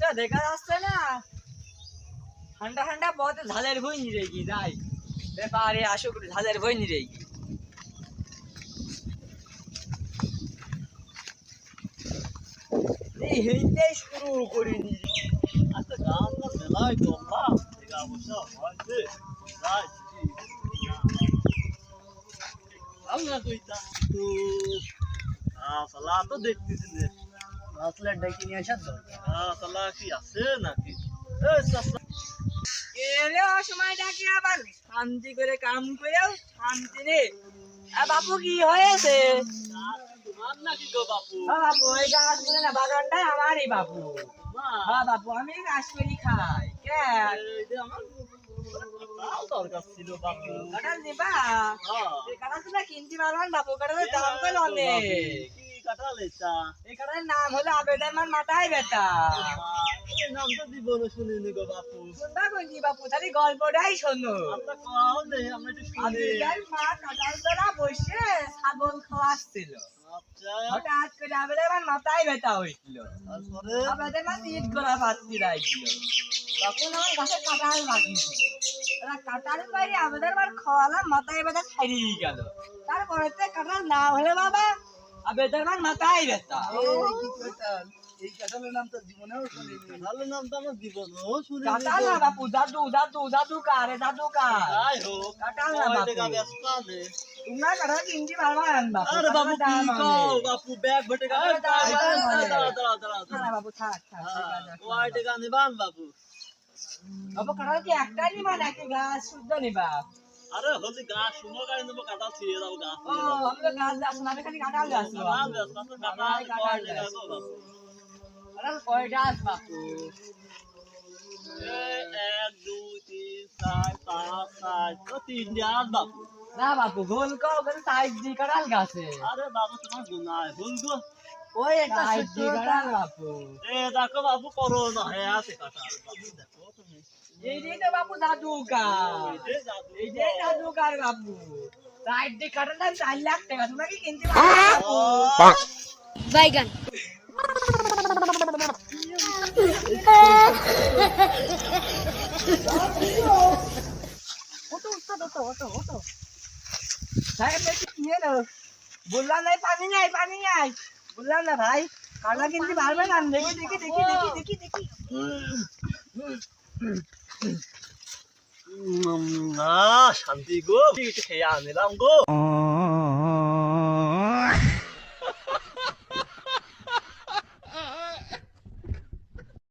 তো দেখা যাচ্ছে না ঠান্ডা ঠান্ডা পথ ঝালের বই নি রে কি যাই ব্যাপারে আসো করে ঝালের বই নি রে কি এই হেইতেই শুরু করিনি আচ্ছা গান তো মেলায় করলাম ঠিক অবশ্য হয়েছে যাই আমরা কইতা তো সালা তো দেখতেছি যে আসলে ডেকে নিয়ে আসার দরকার সালা কি আছে নাকি এই সালা এরে অসময় ডাকি আবার শান্তি করে কাম করেও শান্তি নেই বাপু কি হয়েছে তোমার নাকি গো বাপু বাপু ওই গাছ বলে না বাগানটা আমারই বাপু মা হ্যাঁ বাপু আমি গাছ করি খাই কেন এই যে আমার তাও দরকার ছিল বাপু কাঁঠাল নিবা হ্যাঁ এই কাঁঠালটা কিনতে পারবেন বাপু কাঁঠালের দাম তো অনেক কি কাটাল এটা এই কাঁঠালের নাম হলো আবেদমান মাথায় ব্যথা এই নাম তো জীবনে শুনিনি গো বাপু শুনবা কইনি বাপু তাহলে গল্পটাই শোনো আমরা কাও নেই আমরা একটু শুনি আবেদার মা কাঁঠাল তোরা বসে ছাগল খাওয়াচ্ছিল আচ্ছা হঠাৎ করে আবেদমান মাথায় ব্যথা হয়েছিল তারপরে আবেদমান ঈদ গোলা পাত্তি রাখছিল তখন আমার গাছে কাঁঠাল লাগিয়েছিল ওরা কাঁঠাল বাইরে আবেদমান খাওয়ালাম মাথায় ব্যথা ছাড়িয়ে গেল তারপরে কাঁঠাল না হলে বাবা আবেদমান মাথায় ব্যথা এই কাটালের নাম তো জীবনেও শুনিনি কাটালের নাম তো আমার জীবনেও শুনিনি কাঁঠাল না বাপু জাদু জাদু জাদুকার জাদুকার যাই হোক কাঁঠাল না ওই বাপু টাকা ব্যস্ত আছে তোমরা কাঁঠাল কিনতে পারবা না বাপু আরে বাবু কি কও বাপু ব্যাগ ভরে টাকা আরে দাঁড়া, দাঁড়া দাঁড়া দাঁড়া না বাবু থাক থাক ওই টাকা নিবান বাবু বাবু কাঁঠাল কি একটা নিবা নাকি গাছ শুদ্ধ নিবা আরে হলি গাছ শুনো গাড়ি নেবো কাটা ছিঁড়ে দাও গাছ ও আমি তো গাছ গাছ না আমি খালি কাঁঠাল গাছ কাটা ব্যস্ত আছে কাটা কয় টাকা গো বাবু কাঁঠাল কয়টা আছে বাপু এক দুই তিন চার পাঁচ ছয় তো তিন দিন বাবু না বাপু গোল কও করে সাইজ দি কাঁঠাল গাছে আরে বাবু তোমার গুনায় ভুল গো ওই একটা সাইজ দি কাঁঠাল বাপু এ দেখো বাবু করো না হ্যাঁ আছে কাটা বাবু দেখো তুমি এই যে তো বাপু জাদুকার এই জাদু এই যে জাদুকার বাপু সাইজ দি কাঁঠাল দাম 4 লাখ টাকা তোমরা কি কিনতে পারবে বাপু বাইগান সাহেব একটু কি হলো বললাম নাই পানি নাই বললাম না ভাই কাঁঠাল কিনতে পারবে না দেখি দেখি দেখি দেখি দেখি দেখি না শান্তি গো খেয়ে আনিলাম গো